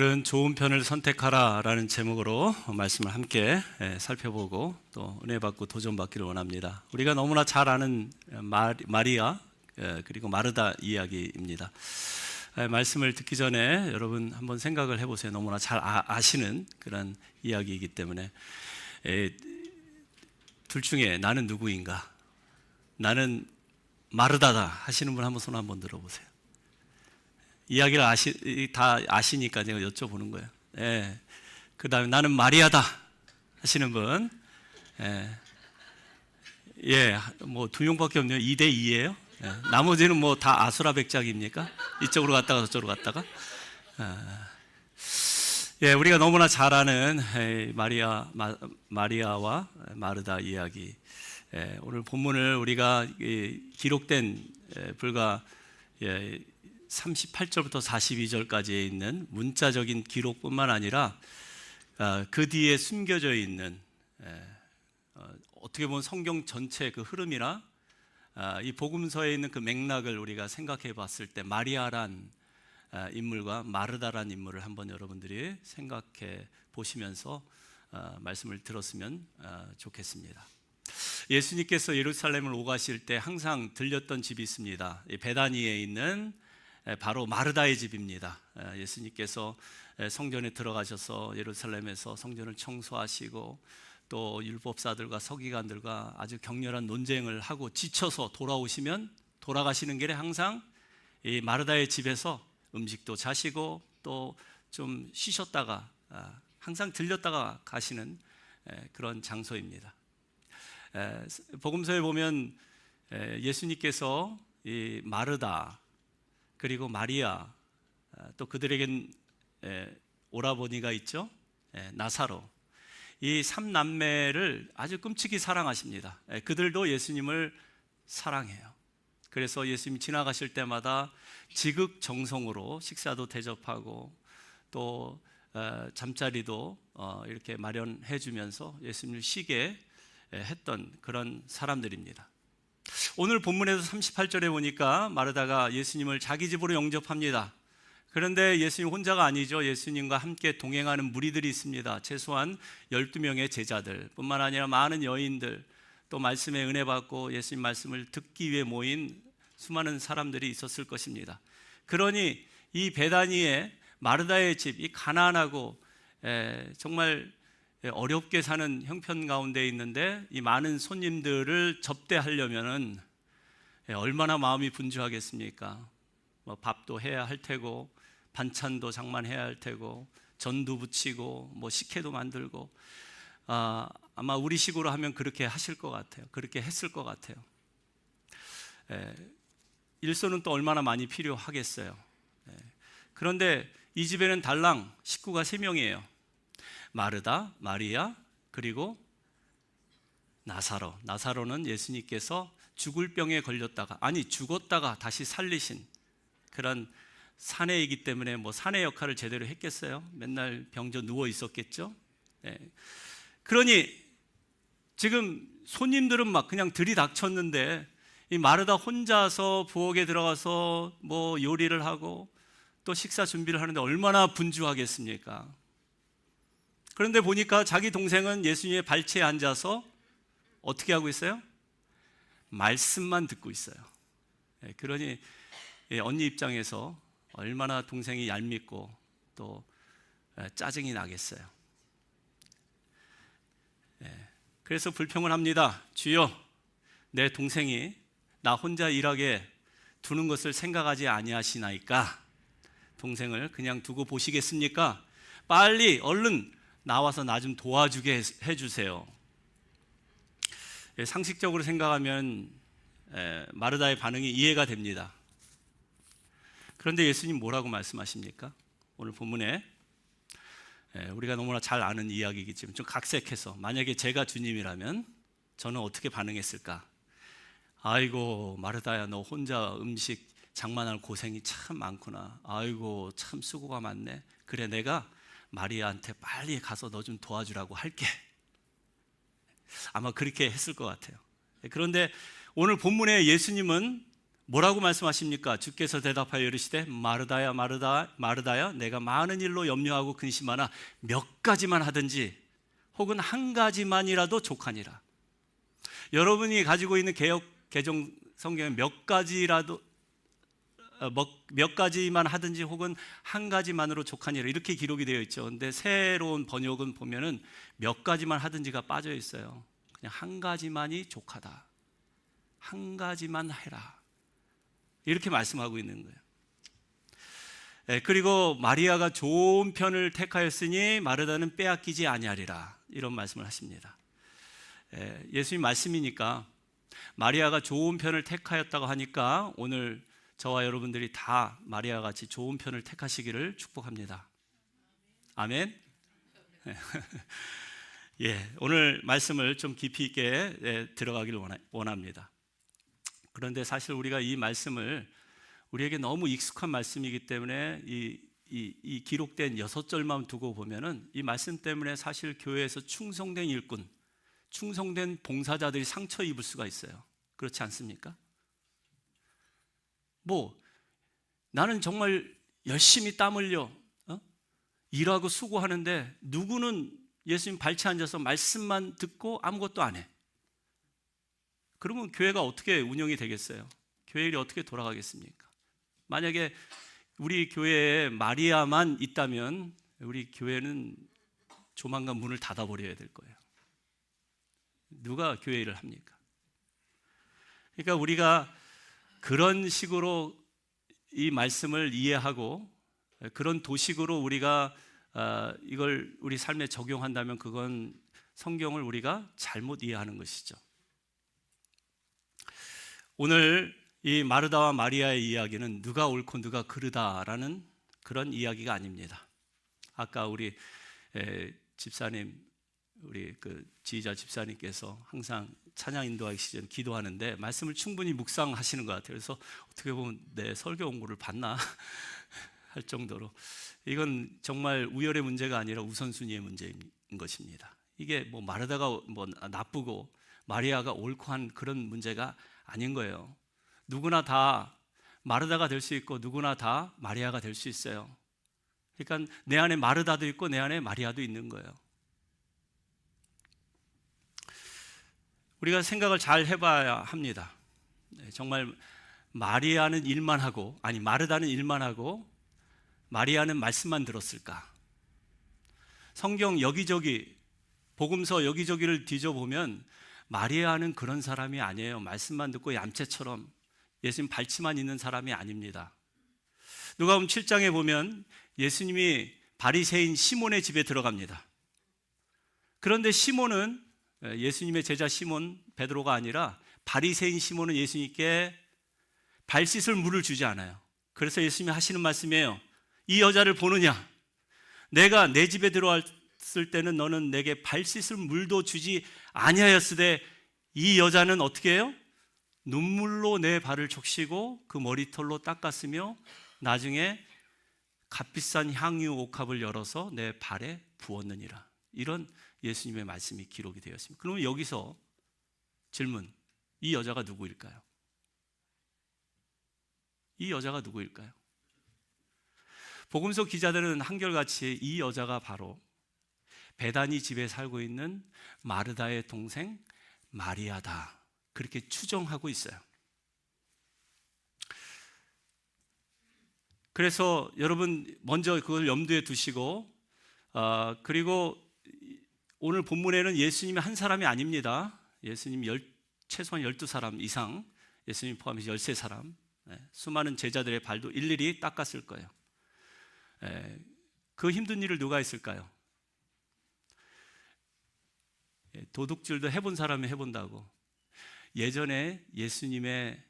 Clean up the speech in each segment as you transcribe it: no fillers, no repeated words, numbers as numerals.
오늘은 좋은 편을 선택하라라는 제목으로 말씀을 함께 살펴보고 또 은혜 받고 도전 받기를 원합니다. 우리가 너무나 잘 아는 마리아 그리고 마르다 이야기입니다. 말씀을 듣기 전에 여러분 한번 생각을 해보세요. 너무나 잘 아시는 그런 이야기이기 때문에 둘 중에 나는 누구인가? 나는 마르다다 하시는 분 한번 손 한번 들어보세요. 이야기를 다 아시니까 제가 여쭤보는 거예요. 그 다음에 나는 마리아다 하시는 분. 뭐 두 명밖에 없네요. 2대 2예요. 나머지는 뭐 다 아수라백작입니까? 이쪽으로 갔다가 저쪽으로 갔다가. 우리가 너무나 잘 아는 마리아와 마르다 이야기. 오늘 본문을 우리가 기록된 불과 38절부터 42절까지에 있는 문자적인 기록뿐만 아니라 그 뒤에 숨겨져 있는 어떻게 보면 성경 전체 그 흐름이나 이 복음서에 있는 그 맥락을 우리가 생각해 봤을 때 마리아란 인물과 마르다란 인물을 한번 여러분들이 생각해 보시면서 말씀을 들었으면 좋겠습니다. 예수님께서 예루살렘을 오가실 때 항상 들렸던 집이 있습니다. 베다니에 있는 바로 마르다의 집입니다. 예수님께서 성전에 들어가셔서 예루살렘에서 성전을 청소하시고 또 율법사들과 서기관들과 아주 격렬한 논쟁을 하고 지쳐서 돌아가시는 길에 항상 이 마르다의 집에서 음식도 자시고 또 좀 쉬셨다가 항상 들렸다가 가시는 그런 장소입니다. 복음서에 보면 예수님께서 이 마르다 그리고 마리아 또 그들에겐 오라버니가 있죠. 나사로. 이 3남매를 아주 끔찍이 사랑하십니다. 그들도 예수님을 사랑해요. 그래서 예수님이 지나가실 때마다 지극정성으로 식사도 대접하고 또 잠자리도 이렇게 마련해 주면서 예수님을 쉬게 했던 그런 사람들입니다. 오늘 본문에서 38절에 보니까 마르다가 예수님을 자기 집으로 영접합니다. 그런데 예수님 혼자가 아니죠. 예수님과 함께 동행하는 무리들이 있습니다. 최소한 12명의 제자들 뿐만 아니라 많은 여인들, 또 말씀에 은혜 받고 예수님 말씀을 듣기 위해 모인 수많은 사람들이 있었을 것입니다. 그러니 이 베다니의 마르다의 집, 이 가난하고 정말 어렵게 사는 형편 가운데 있는데 이 많은 손님들을 접대하려면은 얼마나 마음이 분주하겠습니까? 뭐 밥도 해야 할 테고 반찬도 장만해야 할 테고 전도 부치고 뭐 식혜도 만들고 아마 우리식으로 하면 그렇게 하실 것 같아요. 그렇게 했을 것 같아요. 일손은 또 얼마나 많이 필요하겠어요. 그런데 이 집에는 달랑 식구가 3명이에요. 마르다, 마리아, 그리고 나사로. 나사로는 예수님께서 죽을 병에 걸렸다가 죽었다가 다시 살리신 그런 사내이기 때문에 뭐 사내 역할을 제대로 했겠어요? 맨날 병져 누워 있었겠죠? 그러니 지금 손님들은 막 그냥 들이닥쳤는데 이 마르다 혼자서 부엌에 들어가서 뭐 요리를 하고 또 식사 준비를 하는데 얼마나 분주하겠습니까? 그런데 보니까 자기 동생은 예수님의 발치에 앉아서 어떻게 하고 있어요? 말씀만 듣고 있어요. 그러니 언니 입장에서 얼마나 동생이 얄밉고 또 짜증이 나겠어요. 그래서 불평을 합니다. 주여, 내 동생이 나 혼자 일하게 두는 것을 생각하지 아니하시나이까? 동생을 그냥 두고 보시겠습니까? 빨리 얼른 나와서 나 좀 도와주게 해주세요. 상식적으로 생각하면 마르다의 반응이 이해가 됩니다. 그런데 예수님 뭐라고 말씀하십니까? 오늘 본문에 우리가 너무나 잘 아는 이야기이겠지만 좀 각색해서 만약에 제가 주님이라면 저는 어떻게 반응했을까? 아이고 마르다야, 너 혼자 음식 장만할 고생이 참 많구나. 아이고 참 수고가 많네. 그래, 내가 마리아한테 빨리 가서 너 좀 도와주라고 할게. 아마 그렇게 했을 것 같아요. 그런데 오늘 본문에 예수님은 뭐라고 말씀하십니까? 주께서 대답하여 이르시되 마르다야 마르다야 내가 많은 일로 염려하고 근심하나 몇 가지만 하든지 혹은 한 가지만이라도 족하니라. 여러분이 가지고 있는 개정 성경에 몇 가지만 하든지 혹은 한 가지만으로 족하니라 이렇게 기록이 되어 있죠. 근데 새로운 번역은 보면은 몇 가지만 하든지가 빠져 있어요. 그냥 한 가지만이 족하다. 한 가지만 해라. 이렇게 말씀하고 있는 거예요. 그리고 마리아가 좋은 편을 택하였으니 마르다는 빼앗기지 아니하리라. 이런 말씀을 하십니다. 예수님 말씀이니까 마리아가 좋은 편을 택하였다고 하니까 오늘 저와 여러분들이 다 마리아와 같이 좋은 편을 택하시기를 축복합니다. 아멘. 오늘 말씀을 좀 깊이 있게 들어가기를 원합니다. 그런데 사실 우리가 이 말씀을 우리에게 너무 익숙한 말씀이기 때문에 이 기록된 6절만 두고 보면은 이 말씀 때문에 사실 교회에서 충성된 일꾼, 충성된 봉사자들이 상처 입을 수가 있어요. 그렇지 않습니까? 나는 정말 열심히 땀 흘려 일하고 수고하는데 누구는 예수님 발치 앉아서 말씀만 듣고 아무것도 안 해. 그러면 교회가 어떻게 운영이 되겠어요? 교회 일이 어떻게 돌아가겠습니까? 만약에 우리 교회에 마리아만 있다면 우리 교회는 조만간 문을 닫아버려야 될 거예요. 누가 교회 일을 합니까? 그러니까 우리가 그런 식으로 이 말씀을 이해하고 그런 도식으로 우리가 이걸 우리 삶에 적용한다면 그건 성경을 우리가 잘못 이해하는 것이죠. 오늘 이 마르다와 마리아의 이야기는 누가 옳고 누가 그르다라는 그런 이야기가 아닙니다. 아까 우리 집사님, 우리 그 지휘자 집사님께서 항상 찬양 인도하기 시전 기도하는데 말씀을 충분히 묵상하시는 것 같아요. 그래서 어떻게 보면 내 설교 원고를 봤나 할 정도로 이건 정말 우열의 문제가 아니라 우선순위의 문제인 것입니다. 이게 마르다가 나쁘고 마리아가 옳고 한 그런 문제가 아닌 거예요. 누구나 다 마르다가 될 수 있고 누구나 다 마리아가 될 수 있어요. 그러니까 내 안에 마르다도 있고 내 안에 마리아도 있는 거예요. 우리가 생각을 잘 해봐야 합니다. 정말 마리아는 일만 하고 마르다는 일만 하고 마리아는 말씀만 들었을까? 성경 여기저기 복음서 여기저기를 뒤져보면 마리아는 그런 사람이 아니에요. 말씀만 듣고 얌체처럼 예수님 발치만 있는 사람이 아닙니다. 누가복음 7장에 보면 예수님이 바리새인 시몬의 집에 들어갑니다. 그런데 시몬은 예수님의 제자 시몬 베드로가 아니라 바리새인 시몬은 예수님께 발 씻을 물을 주지 않아요. 그래서 예수님이 하시는 말씀이에요. 이 여자를 보느냐? 내가 내 집에 들어왔을 때는 너는 내게 발 씻을 물도 주지 아니하였으되 이 여자는 어떻게 해요? 눈물로 내 발을 적시고 그 머리털로 닦았으며 나중에 값비싼 향유 옥합을 열어서 내 발에 부었느니라. 이런 예수님의 말씀이 기록이 되어 있습니다. 그러면 여기서 질문, 이 여자가 누구일까요? 이 여자가 누구일까요? 복음서 기자들은 한결같이 이 여자가 바로 베다니 집에 살고 있는 마르다의 동생 마리아다, 그렇게 추정하고 있어요. 그래서 여러분 먼저 그걸 염두에 두시고 그리고 오늘 본문에는 예수님이 한 사람이 아닙니다. 예수님 최소한 12사람 이상, 예수님 포함해서 13사람, 수많은 제자들의 발도 일일이 닦았을 거예요. 그 힘든 일을 누가 했을까요? 도둑질도 해본 사람이 해본다고. 예전에 예수님의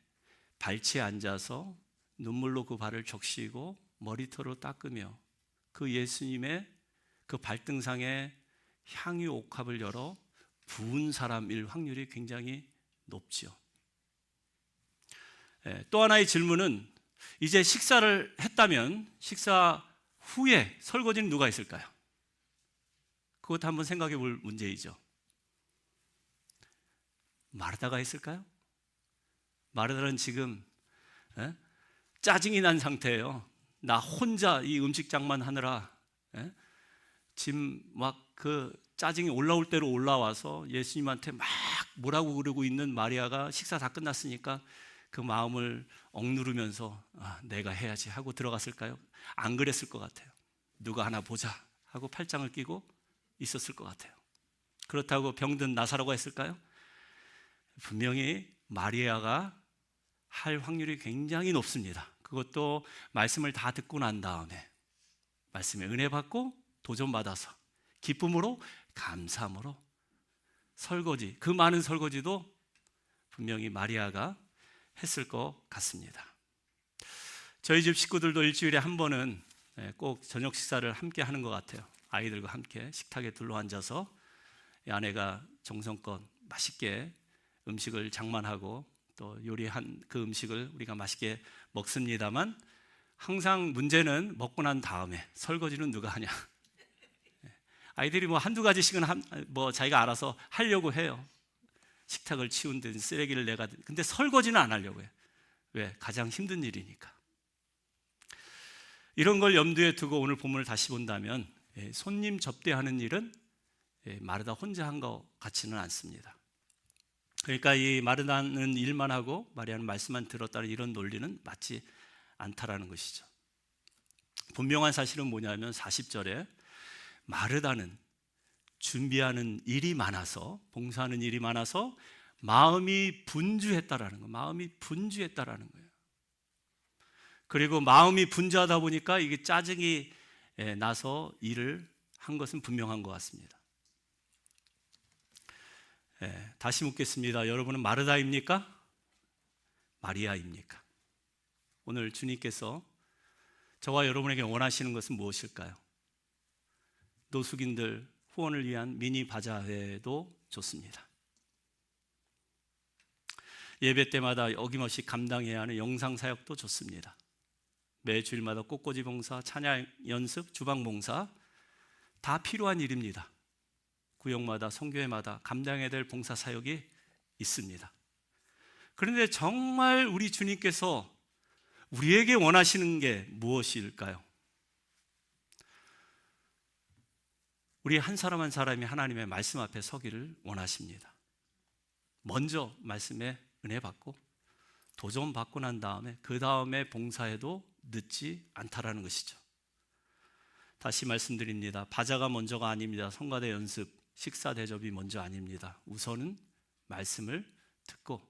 발치에 앉아서 눈물로 그 발을 적시고 머리털로 닦으며 그 예수님의 그 발등상에 향유 옥합을 열어 부은 사람일 확률이 굉장히 높지요. 또 하나의 질문은 이제 식사를 했다면 식사 후에 설거지는 누가 했을까요? 그것도 한번 생각해 볼 문제이죠. 마르다가 했을까요? 마르다는 지금 예? 짜증이 난 상태예요. 나 혼자 이 음식장만 하느라, 예? 지금 막 그 짜증이 올라올 대로 올라와서 예수님한테 막 뭐라고 그러고 있는 마리아가 식사 다 끝났으니까 그 마음을 억누르면서 내가 해야지 하고 들어갔을까요? 안 그랬을 것 같아요. 누가 하나 보자 하고 팔짱을 끼고 있었을 것 같아요. 그렇다고 병든 나사로가 했을까요? 분명히 마리아가 할 확률이 굉장히 높습니다. 그것도 말씀을 다 듣고 난 다음에 말씀에 은혜 받고 도전받아서 기쁨으로 감사함으로 설거지, 그 많은 설거지도 분명히 마리아가 했을 것 같습니다. 저희 집 식구들도 일주일에 한 번은 꼭 저녁 식사를 함께 하는 것 같아요. 아이들과 함께 식탁에 둘러앉아서 아내가 정성껏 맛있게 음식을 장만하고 또 요리한 그 음식을 우리가 맛있게 먹습니다만 항상 문제는 먹고 난 다음에 설거지는 누가 하냐. 아이들이 뭐 한두 가지씩은 뭐 자기가 알아서 하려고 해요. 식탁을 치운든 쓰레기를 내가든. 근데 설거지는 안 하려고 해요. 왜? 가장 힘든 일이니까. 이런 걸 염두에 두고 오늘 본문을 다시 본다면 손님 접대하는 일은 마르다 혼자 한 것 같지는 않습니다. 그러니까 이 마르다는 일만 하고 마리아는 말씀만 들었다는 이런 논리는 맞지 않다라는 것이죠. 분명한 사실은 뭐냐면 40절에 마르다는 준비하는 일이 많아서, 봉사하는 일이 많아서 마음이 분주했다라는 거예요. 마음이 분주했다라는 거예요. 그리고 마음이 분주하다 보니까 이게 짜증이 나서 일을 한 것은 분명한 것 같습니다. 다시 묻겠습니다. 여러분은 마르다입니까? 마리아입니까? 오늘 주님께서 저와 여러분에게 원하시는 것은 무엇일까요? 노숙인들 후원을 위한 미니 바자회도 좋습니다. 예배 때마다 어김없이 감당해야 하는 영상 사역도 좋습니다. 매 주일마다 꽃꽂이 봉사, 찬양 연습, 주방 봉사 다 필요한 일입니다. 구역마다 선교회마다 감당해야 될 봉사 사역이 있습니다. 그런데 정말 우리 주님께서 우리에게 원하시는 게 무엇일까요? 우리 한 사람 한 사람이 하나님의 말씀 앞에 서기를 원하십니다. 먼저 말씀에 은혜 받고 도전 받고 난 다음에 그 다음에 봉사해도 늦지 않다라는 것이죠. 다시 말씀드립니다. 바자가 먼저가 아닙니다. 성가대 연습, 식사 대접이 먼저 아닙니다. 우선은 말씀을 듣고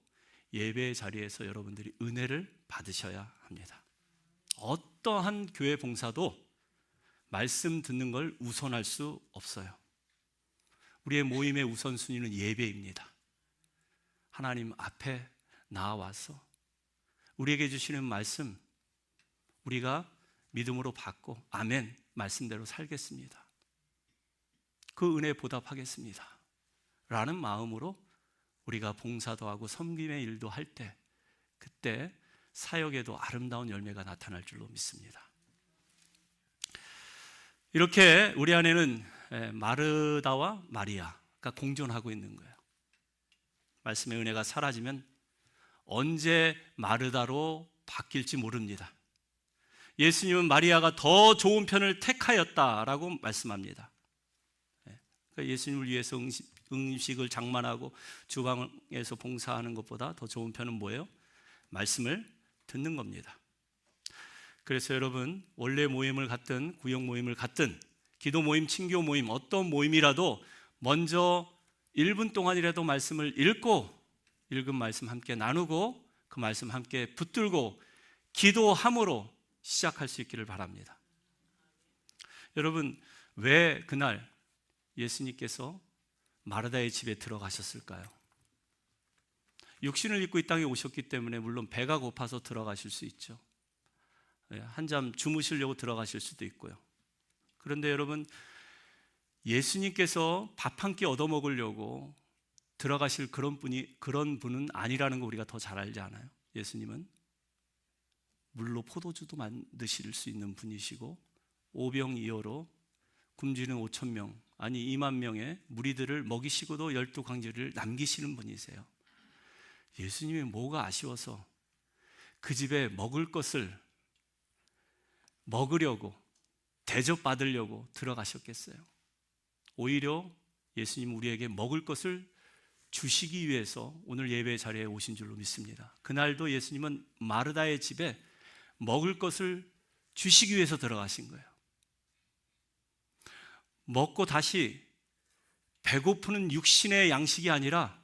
예배의 자리에서 여러분들이 은혜를 받으셔야 합니다. 어떠한 교회 봉사도 말씀 듣는 걸 우선할 수 없어요. 우리의 모임의 우선순위는 예배입니다. 하나님 앞에 나와서 우리에게 주시는 말씀 우리가 믿음으로 받고 아멘 말씀대로 살겠습니다. 그 은혜 보답하겠습니다 라는 마음으로 우리가 봉사도 하고 섬김의 일도 할 때 그때 사역에도 아름다운 열매가 나타날 줄로 믿습니다. 이렇게 우리 안에는 마르다와 마리아가 공존하고 있는 거예요. 말씀의 은혜가 사라지면 언제 마르다로 바뀔지 모릅니다. 예수님은 마리아가 더 좋은 편을 택하였다라고 말씀합니다. 그러니까 예수님을 위해서 음식을 장만하고 주방에서 봉사하는 것보다 더 좋은 편은 뭐예요? 말씀을 듣는 겁니다. 그래서 여러분 원래 모임을 갖든 구역 모임을 갖든 기도 모임, 친교 모임 어떤 모임이라도 먼저 1분 동안이라도 말씀을 읽고 읽은 말씀 함께 나누고 그 말씀 함께 붙들고 기도함으로 시작할 수 있기를 바랍니다. 여러분 왜 그날 예수님께서 마르다의 집에 들어가셨을까요? 육신을 입고 이 땅에 오셨기 때문에 물론 배가 고파서 들어가실 수 있죠. 한잠 주무시려고 들어가실 수도 있고요. 그런데 여러분 예수님께서 밥 한 끼 얻어먹으려고 들어가실 그런 분은 아니라는 거 우리가 더 잘 알지 않아요? 예수님은 물로 포도주도 만드실 수 있는 분이시고 오병이어로 굶주리는 5,000명 아니 2만 명의 무리들을 먹이시고도 12광지를 남기시는 분이세요. 예수님이 뭐가 아쉬워서 그 집에 먹을 것을 먹으려고, 대접받으려고 들어가셨겠어요? 오히려 예수님 우리에게 먹을 것을 주시기 위해서 오늘 예배 자리에 오신 줄로 믿습니다. 그날도 예수님은 마르다의 집에 먹을 것을 주시기 위해서 들어가신 거예요. 먹고 다시 배고프는 육신의 양식이 아니라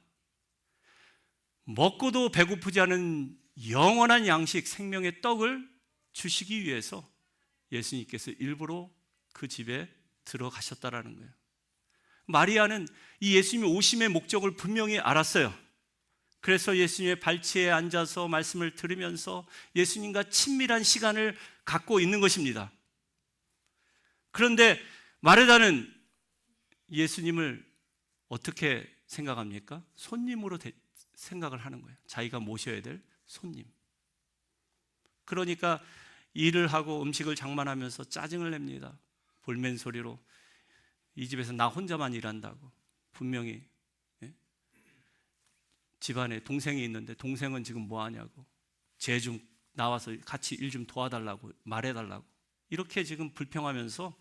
먹고도 배고프지 않은 영원한 양식, 생명의 떡을 주시기 위해서 예수님께서 일부러 그 집에 들어가셨다라는 거예요. 마리아는 이 예수님의 오심의 목적을 분명히 알았어요. 그래서 예수님의 발치에 앉아서 말씀을 들으면서 예수님과 친밀한 시간을 갖고 있는 것입니다. 그런데 마르다는 예수님을 어떻게 생각합니까? 손님으로 생각을 하는 거예요. 자기가 모셔야 될 손님. 그러니까 일을 하고 음식을 장만하면서 짜증을 냅니다. 볼멘 소리로 이 집에서 나 혼자만 일한다고. 분명히 집안에 동생이 있는데 동생은 지금 뭐 하냐고, 쟤 좀 나와서 같이 일 좀 도와달라고 말해달라고, 이렇게 지금 불평하면서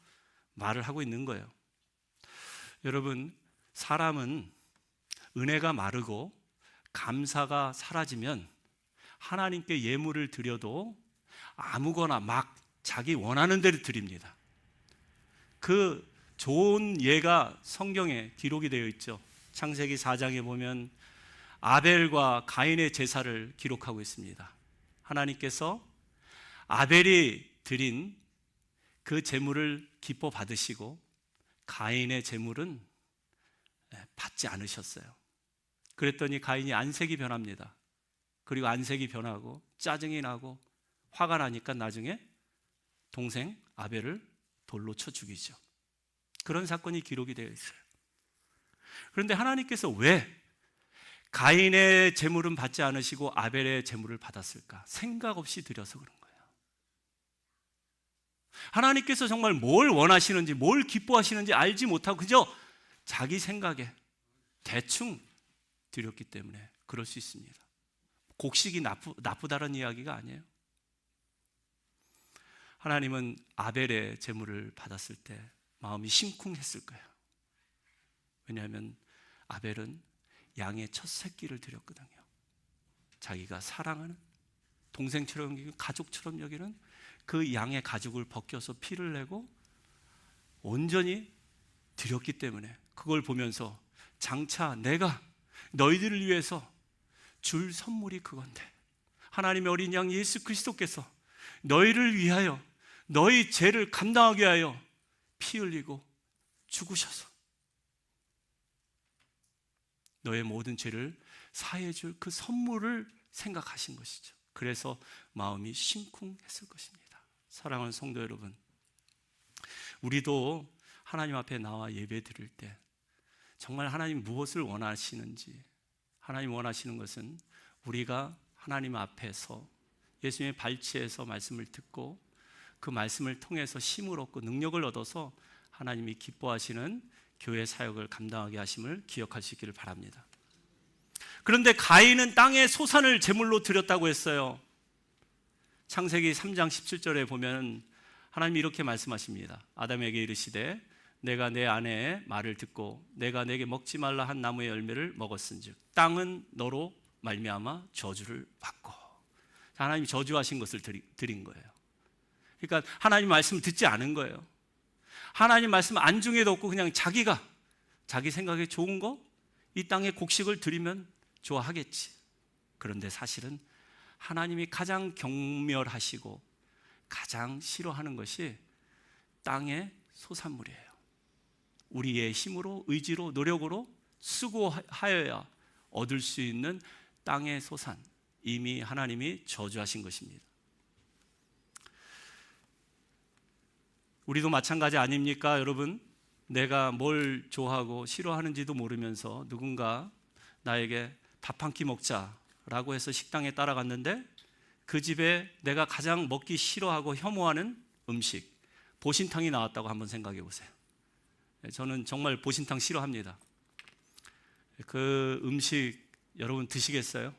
말을 하고 있는 거예요. 여러분, 사람은 은혜가 마르고 감사가 사라지면 하나님께 예물을 드려도 아무거나 막 자기 원하는 대로 드립니다. 그 좋은 예가 성경에 기록이 되어 있죠. 창세기 4장에 보면 아벨과 가인의 제사를 기록하고 있습니다. 하나님께서 아벨이 드린 그 제물을 기뻐 받으시고 가인의 제물은 받지 않으셨어요. 그랬더니 가인이 안색이 변합니다. 그리고 안색이 변하고 짜증이 나고 화가 나니까 나중에 동생 아벨을 돌로 쳐 죽이죠. 그런 사건이 기록이 되어 있어요. 그런데 하나님께서 왜 가인의 제물은 받지 않으시고 아벨의 제물을 받았을까? 생각 없이 드려서 그런 거예요. 하나님께서 정말 뭘 원하시는지, 뭘 기뻐하시는지 알지 못하고 그저 자기 생각에 대충 드렸기 때문에 그럴 수 있습니다. 곡식이 나쁘다는 이야기가 아니에요. 하나님은 아벨의 제물을 받았을 때 마음이 심쿵했을 거예요. 왜냐하면 아벨은 양의 첫 새끼를 드렸거든요. 자기가 사랑하는 동생처럼 여기고 가족처럼 여기는 그 양의 가죽을 벗겨서 피를 내고 온전히 드렸기 때문에 그걸 보면서 장차 내가 너희들을 위해서 줄 선물이 그건데, 하나님의 어린 양 예수 그리스도께서 너희를 위하여 너희 죄를 감당하게 하여 피 흘리고 죽으셔서 너의 모든 죄를 사해 줄 그 선물을 생각하신 것이죠. 그래서 마음이 심쿵했을 것입니다. 사랑하는 성도 여러분, 우리도 하나님 앞에 나와 예배 드릴 때 정말 하나님 무엇을 원하시는지, 하나님 원하시는 것은 우리가 하나님 앞에서 예수님의 발치에서 말씀을 듣고 그 말씀을 통해서 힘을 얻고 능력을 얻어서 하나님이 기뻐하시는 교회 사역을 감당하게 하심을 기억할 수 있기를 바랍니다. 그런데 가인은 땅의 소산을 제물로 드렸다고 했어요. 창세기 3장 17절에 보면 하나님이 이렇게 말씀하십니다. 아담에게 이르시되 내가 내 아내의 말을 듣고 내가 내게 먹지 말라 한 나무의 열매를 먹었은즉 땅은 너로 말미암아 저주를 받고. 하나님이 저주하신 것을 드린 거예요. 그러니까 하나님 말씀을 듣지 않은 거예요. 하나님 말씀 안중에도 없고 그냥 자기가 자기 생각에 좋은 거, 이 땅에 곡식을 드리면 좋아하겠지. 그런데 사실은 하나님이 가장 경멸하시고 가장 싫어하는 것이 땅의 소산물이에요. 우리의 힘으로, 의지로, 노력으로 수고하여야 얻을 수 있는 땅의 소산, 이미 하나님이 저주하신 것입니다. 우리도 마찬가지 아닙니까, 여러분? 내가 뭘 좋아하고 싫어하는지도 모르면서 누군가 나에게 밥 한 끼 먹자라고 해서 식당에 따라갔는데 그 집에 내가 가장 먹기 싫어하고 혐오하는 음식, 보신탕이 나왔다고 한번 생각해 보세요. 저는 정말 보신탕 싫어합니다. 그 음식 여러분 드시겠어요?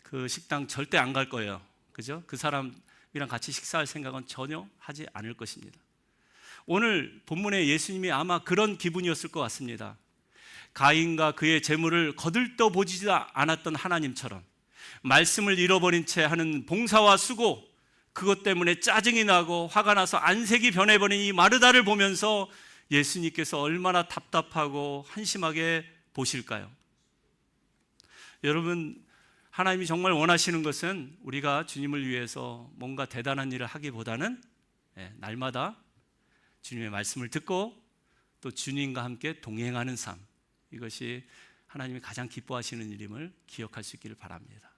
그 식당 절대 안 갈 거예요. 그죠? 그 사람이랑 같이 식사할 생각은 전혀 하지 않을 것입니다. 오늘 본문에 예수님이 아마 그런 기분이었을 것 같습니다. 가인과 그의 재물을 거들떠 보지도 않았던 하나님처럼 말씀을 잃어버린 채 하는 봉사와 수고, 그것 때문에 짜증이 나고 화가 나서 안색이 변해버린 이 마르다를 보면서 예수님께서 얼마나 답답하고 한심하게 보실까요? 여러분, 하나님이 정말 원하시는 것은 우리가 주님을 위해서 뭔가 대단한 일을 하기보다는 날마다 주님의 말씀을 듣고 또 주님과 함께 동행하는 삶, 이것이 하나님이 가장 기뻐하시는 일임을 기억할 수 있기를 바랍니다.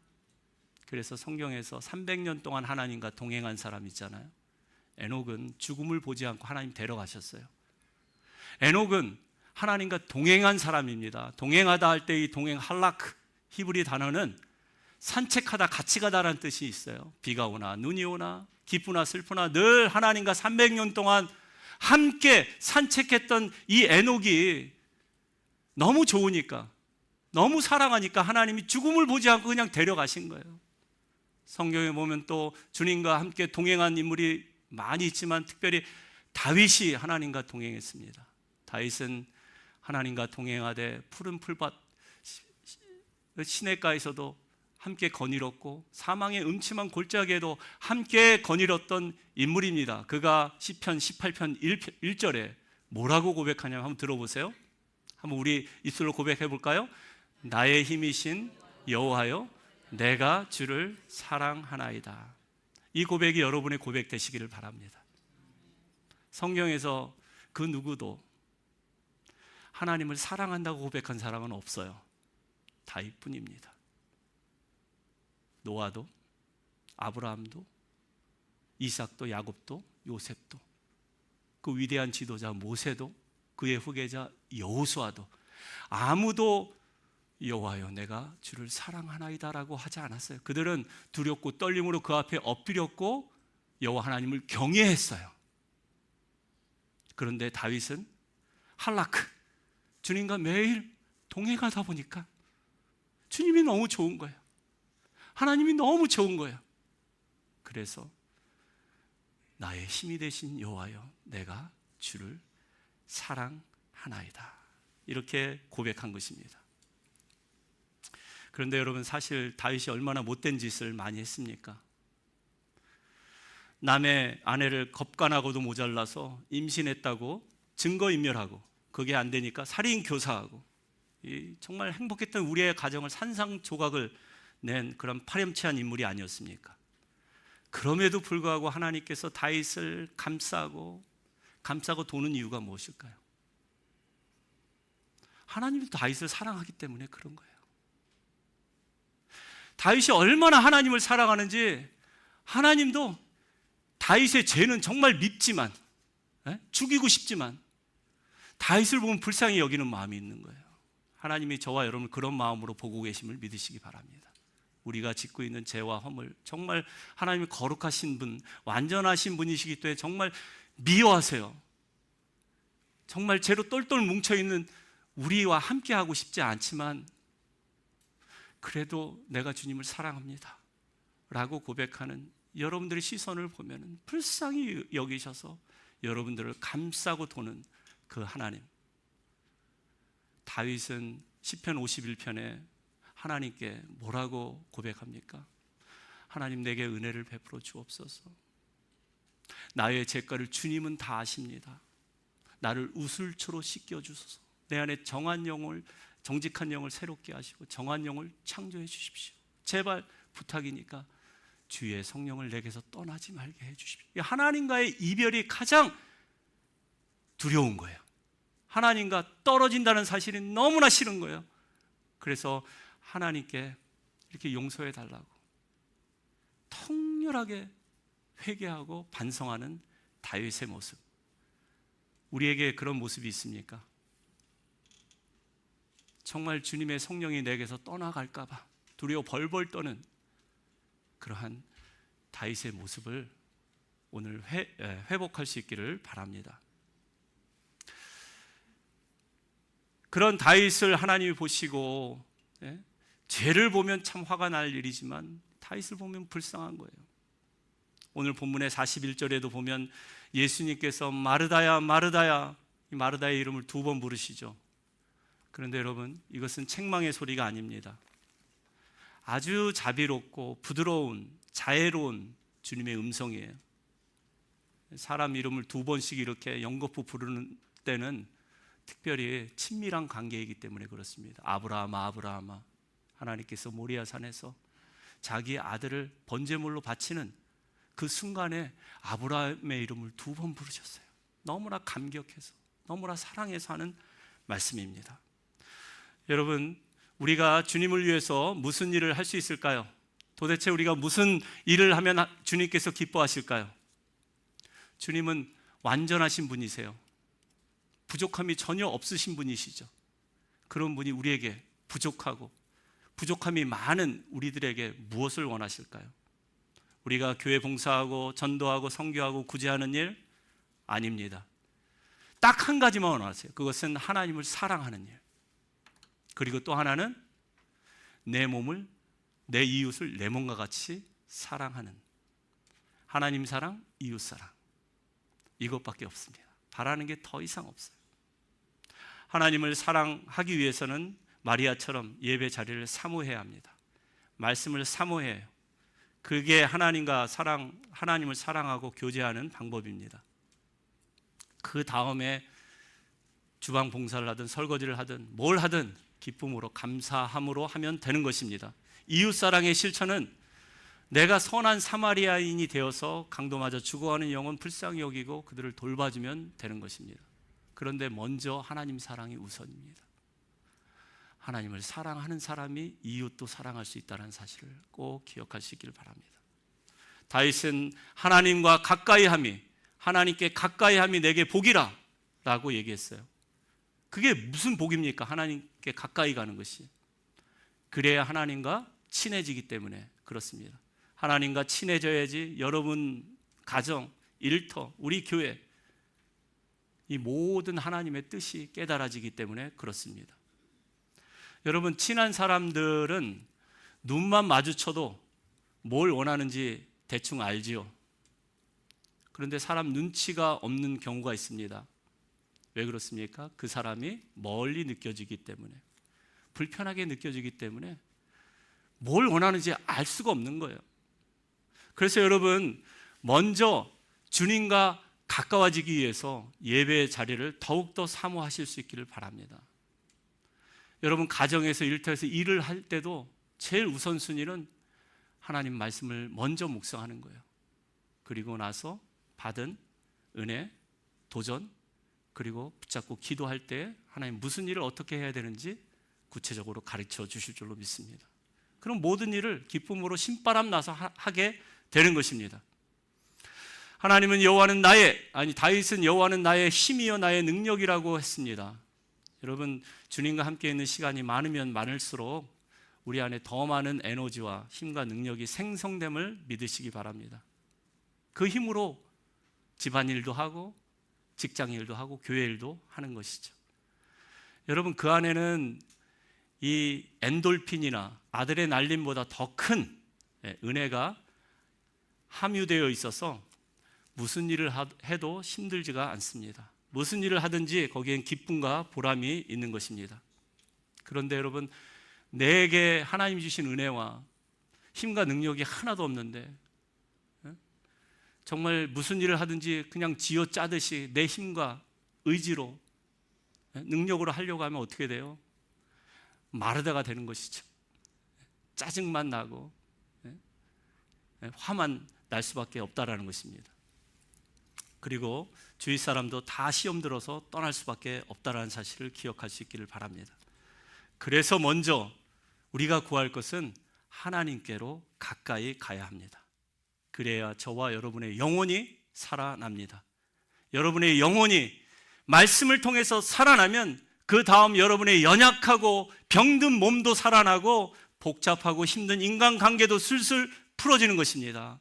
그래서 성경에서 300년 동안 하나님과 동행한 사람 있잖아요. 에녹은 죽음을 보지 않고 하나님 데려가셨어요. 에녹은 하나님과 동행한 사람입니다. 동행하다 할 때 이 동행 할라크, 히브리 단어는 산책하다 같이 가다라는 뜻이 있어요. 비가 오나 눈이 오나 기쁘나 슬프나 늘 하나님과 300년 동안 함께 산책했던 이 에녹이 너무 좋으니까, 너무 사랑하니까 하나님이 죽음을 보지 않고 그냥 데려가신 거예요. 성경에 보면 또 주님과 함께 동행한 인물이 많이 있지만 특별히 다윗이 하나님과 동행했습니다. 다윗은 하나님과 동행하되 푸른 풀밭 시냇가에서도 함께 거닐었고 사망의 음침한 골짜기에도 함께 거닐었던 인물입니다. 그가 시편 18편 1절에 뭐라고 고백하냐면 한번 들어보세요. 한번 우리 입술로 고백해 볼까요? 나의 힘이신 여호와여, 내가 주를 사랑하나이다. 이 고백이 여러분의 고백 되시기를 바랍니다. 성경에서 그 누구도 하나님을 사랑한다고 고백한 사람은 없어요. 다윗뿐입니다. 노아도, 아브라함도, 이삭도, 야곱도, 요셉도, 그 위대한 지도자 모세도, 그의 후계자 여호수아도 아무도 여호와여 내가 주를 사랑하나이다라고 하지 않았어요. 그들은 두렵고 떨림으로 그 앞에 엎드렸고 여호와 하나님을 경외했어요. 그런데 다윗은 할라크, 주님과 매일 동행하다 보니까 주님이 너무 좋은 거예요. 하나님이 너무 좋은 거예요. 그래서 나의 힘이 되신 여호와여, 내가 주를 사랑하나이다, 이렇게 고백한 것입니다. 그런데 여러분, 사실 다윗이 얼마나 못된 짓을 많이 했습니까? 남의 아내를 겁간하고도 모자라서 임신했다고 증거인멸하고, 그게 안 되니까 살인 교사하고, 정말 행복했던 우리의 가정을 산상조각을 낸 그런 파렴치한 인물이 아니었습니까? 그럼에도 불구하고 하나님께서 다윗을 감싸고 도는 이유가 무엇일까요? 하나님이 다윗을 사랑하기 때문에 그런 거예요. 다윗이 얼마나 하나님을 사랑하는지 하나님도 다윗의 죄는 정말 밉지만, 죽이고 싶지만 다윗을 보면 불쌍히 여기는 마음이 있는 거예요. 하나님이 저와 여러분을 그런 마음으로 보고 계심을 믿으시기 바랍니다. 우리가 짓고 있는 죄와 허물, 정말 하나님이 거룩하신 분, 완전하신 분이시기 때문에 정말 미워하세요. 정말 죄로 똘똘 뭉쳐있는 우리와 함께하고 싶지 않지만 그래도 내가 주님을 사랑합니다 라고 고백하는 여러분들의 시선을 보면 불쌍히 여기셔서 여러분들을 감싸고 도는 그 하나님. 다윗은 시편 51편에 하나님께 뭐라고 고백합니까? 하나님, 내게 은혜를 베풀어 주옵소서. 나의 죄가를 주님은 다 아십니다. 나를 우슬초로 씻겨주소서. 내 안에 정직한 영을 새롭게 하시고 정한 영을 창조해 주십시오. 제발 부탁이니까 주의 성령을 내게서 떠나지 말게 해 주십시오. 하나님과의 이별이 가장 두려운 거예요. 하나님과 떨어진다는 사실이 너무나 싫은 거예요. 그래서 하나님께 이렇게 용서해 달라고 통렬하게 회개하고 반성하는 다윗의 모습. 우리에게 그런 모습이 있습니까? 정말 주님의 성령이 내게서 떠나갈까 봐 두려워 벌벌 떠는 그러한 다윗의 모습을 오늘 회복할 수 있기를 바랍니다. 그런 다윗을 하나님이 보시고 죄를 보면 참 화가 날 일이지만 다윗을 보면 불쌍한 거예요. 오늘 본문의 41절에도 보면 예수님께서 마르다야 마르다야, 이 마르다의 이름을 2번 부르시죠. 그런데 여러분, 이것은 책망의 소리가 아닙니다. 아주 자비롭고 부드러운 자애로운 주님의 음성이에요. 사람 이름을 2번씩 이렇게 연거푸 부르는 때는 특별히 친밀한 관계이기 때문에 그렇습니다. 아브라함아 아브라함아, 하나님께서 모리아 산에서 자기의 아들을 번제물로 바치는 그 순간에 아브라함의 이름을 2번 부르셨어요. 너무나 감격해서, 너무나 사랑해서 하는 말씀입니다. 여러분, 우리가 주님을 위해서 무슨 일을 할 수 있을까요? 도대체 우리가 무슨 일을 하면 주님께서 기뻐하실까요? 주님은 완전하신 분이세요. 부족함이 전혀 없으신 분이시죠. 그런 분이 우리에게 부족하고 부족함이 많은 우리들에게 무엇을 원하실까요? 우리가 교회 봉사하고 전도하고 선교하고 구제하는 일? 아닙니다. 딱 한 가지만 원하세요. 그것은 하나님을 사랑하는 일. 그리고 또 하나는 내 몸을, 내 이웃을 내 몸과 같이 사랑하는, 하나님 사랑, 이웃 사랑. 이것밖에 없습니다. 바라는 게 더 이상 없어요. 하나님을 사랑하기 위해서는 마리아처럼 예배 자리를 사모해야 합니다. 말씀을 사모해야 해요. 그게 하나님을 사랑하고 교제하는 방법입니다. 그 다음에 주방 봉사를 하든 설거지를 하든 뭘 하든 기쁨으로 감사함으로 하면 되는 것입니다. 이웃사랑의 실천은 내가 선한 사마리아인이 되어서 강도마저 죽어가는 영혼 불쌍히 여기고 그들을 돌봐주면 되는 것입니다. 그런데 먼저 하나님 사랑이 우선입니다. 하나님을 사랑하는 사람이 이웃도 사랑할 수 있다는 사실을 꼭 기억하시길 바랍니다. 다윗은 하나님과 가까이함이, 하나님께 가까이함이 내게 복이라 라고 얘기했어요. 그게 무슨 복입니까? 하나님께 가까이 가는 것이. 그래야 하나님과 친해지기 때문에 그렇습니다. 하나님과 친해져야지 여러분 가정, 일터, 우리 교회, 이 모든 하나님의 뜻이 깨달아지기 때문에 그렇습니다. 여러분, 친한 사람들은 눈만 마주쳐도 뭘 원하는지 대충 알지요. 그런데 사람 눈치가 없는 경우가 있습니다. 왜 그렇습니까? 그 사람이 멀리 느껴지기 때문에, 불편하게 느껴지기 때문에 뭘 원하는지 알 수가 없는 거예요. 그래서 여러분, 먼저 주님과 가까워지기 위해서 예배의 자리를 더욱더 사모하실 수 있기를 바랍니다. 여러분, 가정에서 일터에서 일을 할 때도 제일 우선순위는 하나님 말씀을 먼저 묵상하는 거예요. 그리고 나서 받은 은혜, 도전, 그리고 붙잡고 기도할 때 하나님 무슨 일을 어떻게 해야 되는지 구체적으로 가르쳐 주실 줄로 믿습니다. 그럼 모든 일을 기쁨으로 신바람 나서 하게 되는 것입니다. 하나님은 다윗은 여호와는 나의 힘이요 나의 능력이라고 했습니다. 여러분, 주님과 함께 있는 시간이 많으면 많을수록 우리 안에 더 많은 에너지와 힘과 능력이 생성됨을 믿으시기 바랍니다. 그 힘으로 집안일도 하고 직장일도 하고 교회일도 하는 것이죠. 여러분, 그 안에는 이 엔돌핀이나 아드레날린보다 더 큰 은혜가 함유되어 있어서 무슨 일을 해도 힘들지가 않습니다. 무슨 일을 하든지 거기엔 기쁨과 보람이 있는 것입니다. 그런데 여러분, 내게 하나님이 주신 은혜와 힘과 능력이 하나도 없는데 정말 무슨 일을 하든지 그냥 쥐어짜듯이 내 힘과 의지로, 능력으로 하려고 하면 어떻게 돼요? 마르다가 되는 것이죠. 짜증만 나고 화만 날 수밖에 없다라는 것입니다. 그리고 주위 사람도 다 시험 들어서 떠날 수밖에 없다라는 사실을 기억할 수 있기를 바랍니다. 그래서 먼저 우리가 구할 것은 하나님께로 가까이 가야 합니다. 그래야 저와 여러분의 영혼이 살아납니다. 여러분의 영혼이 말씀을 통해서 살아나면 그 다음 여러분의 연약하고 병든 몸도 살아나고 복잡하고 힘든 인간관계도 술술 풀어지는 것입니다.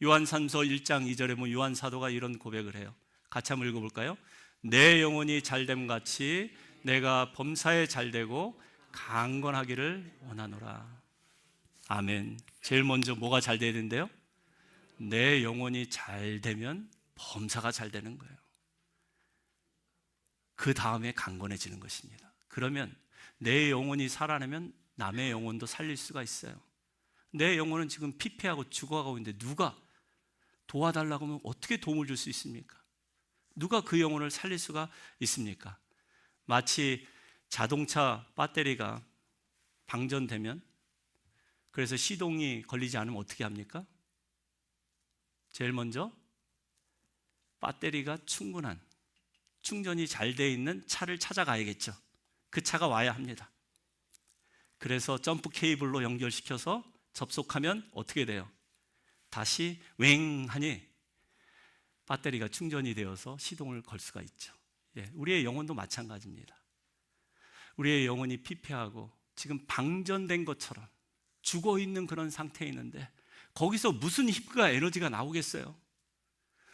요한산서 1장 2절에 보면 요한 사도가 이런 고백을 해요. 같이 한번 읽어볼까요? 내 영혼이 잘됨 같이 내가 범사에 잘되고 강건하기를 원하노라. 아멘. 제일 먼저 뭐가 잘 돼야 된대요? 내 영혼이 잘 되면 범사가 잘 되는 거예요. 그 다음에 강건해지는 것입니다. 그러면 내 영혼이 살아나면 남의 영혼도 살릴 수가 있어요. 내 영혼은 지금 피폐하고 죽어가고 있는데 누가 도와달라고 하면 어떻게 도움을 줄 수 있습니까? 누가 그 영혼을 살릴 수가 있습니까? 마치 자동차 배터리가 방전되면, 그래서 시동이 걸리지 않으면 어떻게 합니까? 제일 먼저 배터리가 충분한, 충전이 잘 돼 있는 차를 찾아가야겠죠. 그 차가 와야 합니다. 그래서 점프 케이블로 연결시켜서 접속하면 어떻게 돼요? 다시 웽 하니 배터리가 충전이 되어서 시동을 걸 수가 있죠. 우리의 영혼도 마찬가지입니다. 우리의 영혼이 피폐하고 지금 방전된 것처럼 죽어있는 그런 상태에 있는데 거기서 무슨 힘과 에너지가 나오겠어요?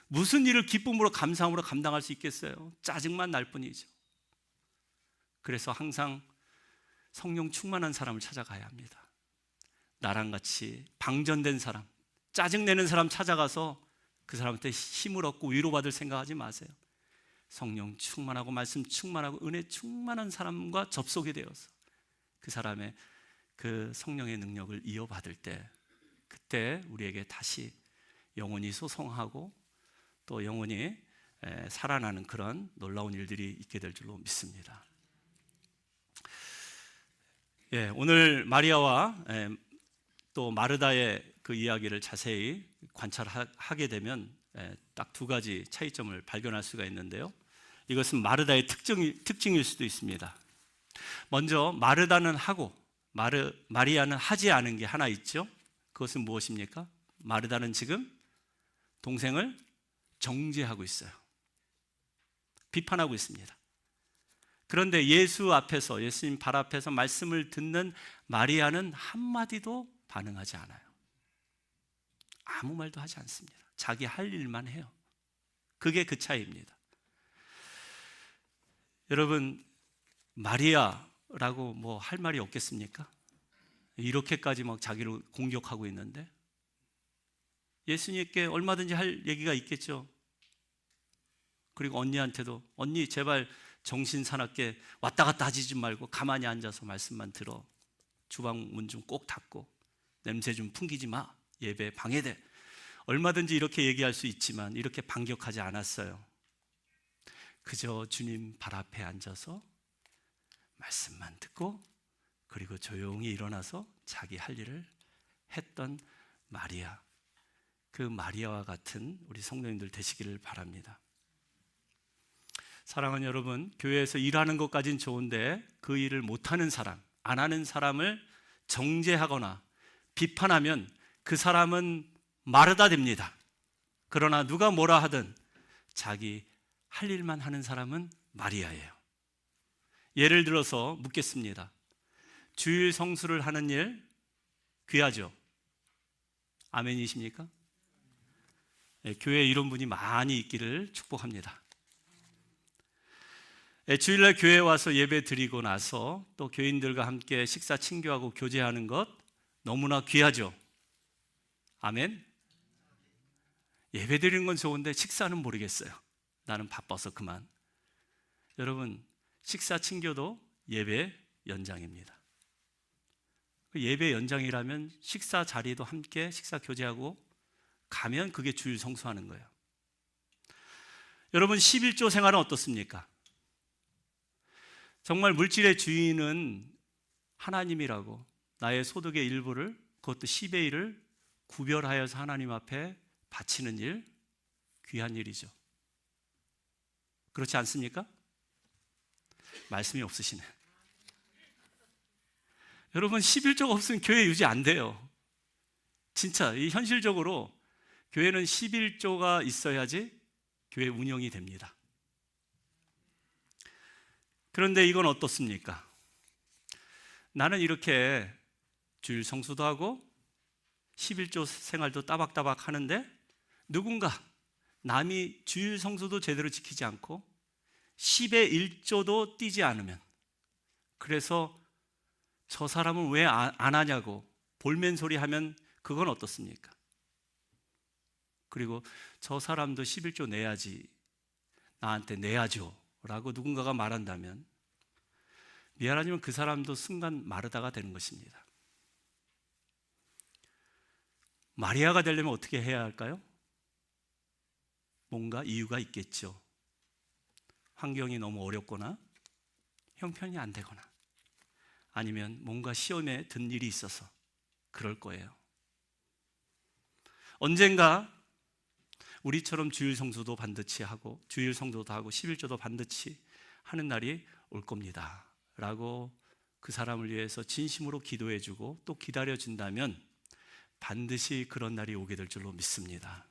무슨 일을 기쁨으로 감사함으로 감당할 수 있겠어요? 짜증만 날 뿐이죠. 그래서 항상 성령 충만한 사람을 찾아가야 합니다. 나랑 같이 방전된 사람, 짜증내는 사람 찾아가서 그 사람한테 힘을 얻고 위로받을 생각하지 마세요. 성령 충만하고 말씀 충만하고 은혜 충만한 사람과 접속이 되어서 그 사람의 그 성령의 능력을 이어받을 때, 그때 우리에게 다시 영혼이 소성하고 또 영혼이 살아나는 그런 놀라운 일들이 있게 될 줄로 믿습니다. 오늘 마리아와 또 마르다의 그 이야기를 자세히 관찰하게 되면 딱 두 가지 차이점을 발견할 수가 있는데요. 이것은 마르다의 특징일 수도 있습니다. 먼저 마르다는 하고 마리아는 하지 않은 게 하나 있죠. 그것은 무엇입니까? 마르다는 지금 동생을 정죄하고 있어요. 비판하고 있습니다. 그런데 예수 앞에서, 예수님 발 앞에서 말씀을 듣는 마리아는 한마디도 반응하지 않아요. 아무 말도 하지 않습니다. 자기 할 일만 해요. 그게 그 차이입니다. 여러분, 마리아라고 뭐 할 말이 없겠습니까? 이렇게까지 막 자기를 공격하고 있는데 예수님께 얼마든지 할 얘기가 있겠죠. 그리고 언니한테도, 언니 제발 정신 사납게 왔다 갔다 하지 좀 말고 가만히 앉아서 말씀만 들어. 주방 문 좀 꼭 닫고 냄새 좀 풍기지 마. 예배 방해돼. 얼마든지 이렇게 얘기할 수 있지만 이렇게 반격하지 않았어요. 그저 주님 발 앞에 앉아서 말씀만 듣고 그리고 조용히 일어나서 자기 할 일을 했던 마리아. 그 마리아와 같은 우리 성도님들 되시기를 바랍니다. 사랑하는 여러분, 교회에서 일하는 것까지는 좋은데 그 일을 못하는 사람, 안 하는 사람을 정죄하거나 비판하면 그 사람은 마르다 됩니다. 그러나 누가 뭐라 하든 자기 할 일만 하는 사람은 마리아예요. 예를 들어서 묻겠습니다. 주일 성수를 하는 일 귀하죠? 아멘이십니까? 교회에 이런 분이 많이 있기를 축복합니다. 주일날 교회에 와서 예배 드리고 나서 또 교인들과 함께 식사 친교하고 교제하는 것 너무나 귀하죠? 아멘? 예배 드리는 건 좋은데 식사는 모르겠어요. 나는 바빠서 그만. 여러분, 식사 친교도 예배 연장입니다. 예배 연장이라면 식사 자리도 함께 식사 교제하고 가면 그게 주일 성수하는 거예요. 여러분, 11조 생활은 어떻습니까? 정말 물질의 주인은 하나님이라고 나의 소득의 일부를, 그것도 10의 1을 구별하여서 하나님 앞에 바치는 일, 귀한 일이죠. 그렇지 않습니까? 말씀이 없으시네. 여러분, 11조가 없으면 교회 유지 안 돼요. 진짜 이 현실적으로 교회는 11조가 있어야지 교회 운영이 됩니다. 그런데 이건 어떻습니까? 나는 이렇게 주일 성수도 하고 11조 생활도 따박따박 하는데 누군가 남이 주일 성수도 제대로 지키지 않고 10의 1조도 띄지 않으면, 그래서 저 사람은 왜 안 하냐고 볼멘 소리 하면 그건 어떻습니까? 그리고 저 사람도 11조 내야지, 나한테 내야죠 라고 누군가가 말한다면 미안하지만 그 사람도 순간 마르다가 되는 것입니다. 마리아가 되려면 어떻게 해야 할까요? 뭔가 이유가 있겠죠. 환경이 너무 어렵거나 형편이 안 되거나 아니면 뭔가 시험에 든 일이 있어서 그럴 거예요. 언젠가 우리처럼 주일 성수도 반드시 하고 주일 성도도 하고 11조도 반드시 하는 날이 올 겁니다 라고 그 사람을 위해서 진심으로 기도해주고 또 기다려준다면 반드시 그런 날이 오게 될 줄로 믿습니다.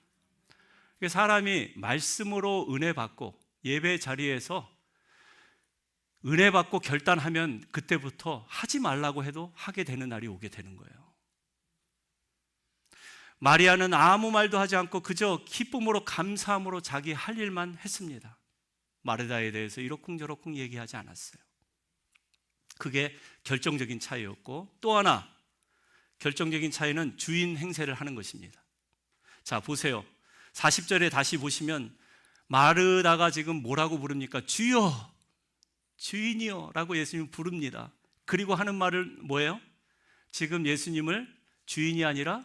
사람이 말씀으로 은혜 받고 예배 자리에서 은혜 받고 결단하면 그때부터 하지 말라고 해도 하게 되는 날이 오게 되는 거예요. 마리아는 아무 말도 하지 않고 그저 기쁨으로 감사함으로 자기 할 일만 했습니다. 마르다에 대해서 이러쿵저러쿵 얘기하지 않았어요. 그게 결정적인 차이였고, 또 하나 결정적인 차이는 주인 행세를 하는 것입니다. 자, 보세요. 40절에 다시 보시면 마르다가 지금 뭐라고 부릅니까? 주여, 주인이여 라고 예수님 부릅니다. 그리고 하는 말은 뭐예요? 지금 예수님을 주인이 아니라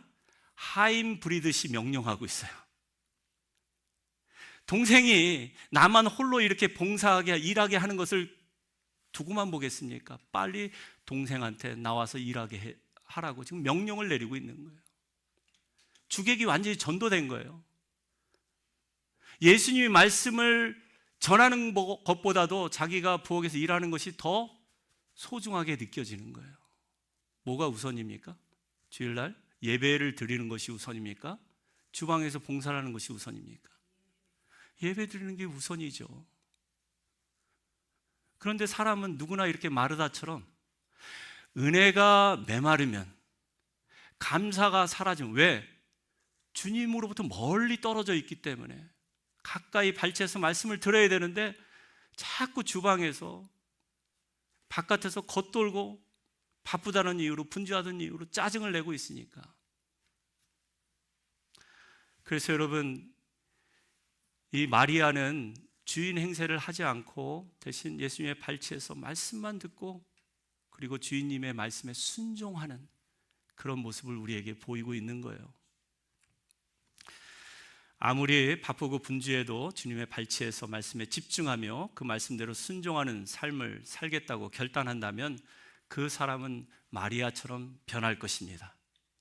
하인 부리듯이 명령하고 있어요. 동생이 나만 홀로 이렇게 봉사하게 일하게 하는 것을 두고만 보겠습니까? 빨리 동생한테 나와서 일하게 하라고 지금 명령을 내리고 있는 거예요. 주객이 완전히 전도된 거예요. 예수님이 말씀을 전하는 것보다도 자기가 부엌에서 일하는 것이 더 소중하게 느껴지는 거예요. 뭐가 우선입니까? 주일날 예배를 드리는 것이 우선입니까? 주방에서 봉사를 하는 것이 우선입니까? 예배 드리는 게 우선이죠. 그런데 사람은 누구나 이렇게 마르다처럼 은혜가 메마르면, 감사가 사라지면, 왜? 주님으로부터 멀리 떨어져 있기 때문에 가까이 발치해서 말씀을 들어야 되는데 자꾸 주방에서 바깥에서 겉돌고 바쁘다는 이유로, 분주하다는 이유로 짜증을 내고 있으니까. 그래서 여러분, 이 마리아는 주인 행세를 하지 않고 대신 예수님의 발치에서 말씀만 듣고 그리고 주인님의 말씀에 순종하는 그런 모습을 우리에게 보이고 있는 거예요. 아무리 바쁘고 분주해도 주님의 발치에서 말씀에 집중하며 그 말씀대로 순종하는 삶을 살겠다고 결단한다면 그 사람은 마리아처럼 변할 것입니다.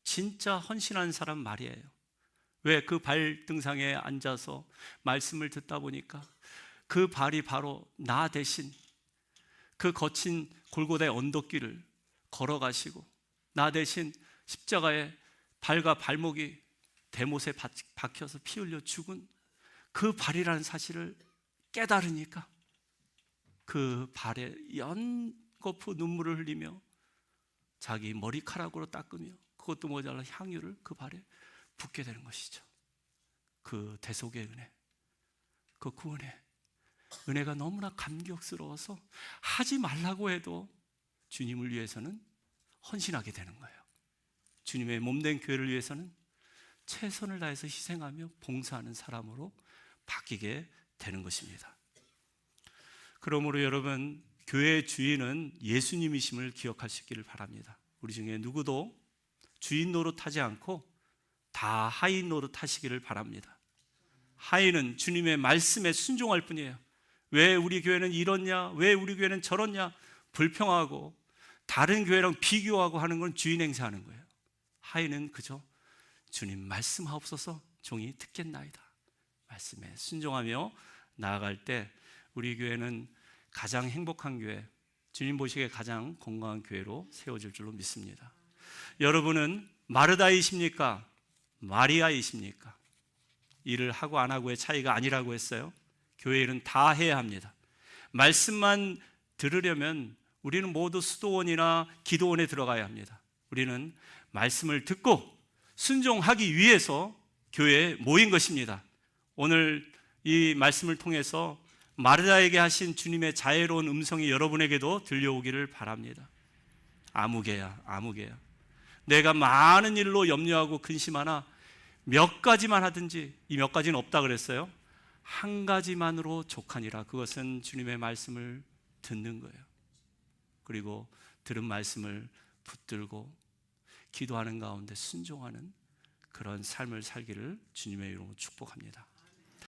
진짜 헌신한 사람 마리아예요. 왜? 그 발등상에 앉아서 말씀을 듣다 보니까 그 발이 바로 나 대신 그 거친 골고다의 언덕길을 걸어가시고 나 대신 십자가에 발과 발목이 대못에 박혀서 피 흘려 죽은 그 발이라는 사실을 깨달으니까 그 발에 연거푸 눈물을 흘리며 자기 머리카락으로 닦으며 그것도 모자라 향유를 그 발에 붓게 되는 것이죠. 그 대속의 은혜, 그 구원의 은혜가 너무나 감격스러워서 하지 말라고 해도 주님을 위해서는 헌신하게 되는 거예요. 주님의 몸된 교회를 위해서는 최선을 다해서 희생하며 봉사하는 사람으로 바뀌게 되는 것입니다. 그러므로 여러분, 교회의 주인은 예수님이심을 기억하시기를 바랍니다. 우리 중에 누구도 주인 노릇하지 않고 다 하인 노릇하시기를 바랍니다. 하인은 주님의 말씀에 순종할 뿐이에요. 왜 우리 교회는 이렇냐, 왜 우리 교회는 저렇냐 불평하고 다른 교회랑 비교하고 하는 건 주인 행세하는 거예요. 하인은 그저 주님 말씀하옵소서 종이 듣겠나이다 말씀에 순종하며 나아갈 때 우리 교회는 가장 행복한 교회, 주님 보시기에 가장 건강한 교회로 세워질 줄로 믿습니다. 여러분은 마르다이십니까? 마리아이십니까? 일을 하고 안 하고의 차이가 아니라고 했어요. 교회 일은 다 해야 합니다. 말씀만 들으려면 우리는 모두 수도원이나 기도원에 들어가야 합니다. 우리는 말씀을 듣고 순종하기 위해서 교회에 모인 것입니다. 오늘 이 말씀을 통해서 마르다에게 하신 주님의 자애로운 음성이 여러분에게도 들려오기를 바랍니다. 아무개야, 아무개야. 내가 많은 일로 염려하고 근심하나 몇 가지만 하든지, 이 몇 가지는 없다 그랬어요. 한 가지만으로 족하니라. 그것은 주님의 말씀을 듣는 거예요. 그리고 들은 말씀을 붙들고 기도하는 가운데 순종하는 그런 삶을 살기를 주님의 이름으로 축복합니다.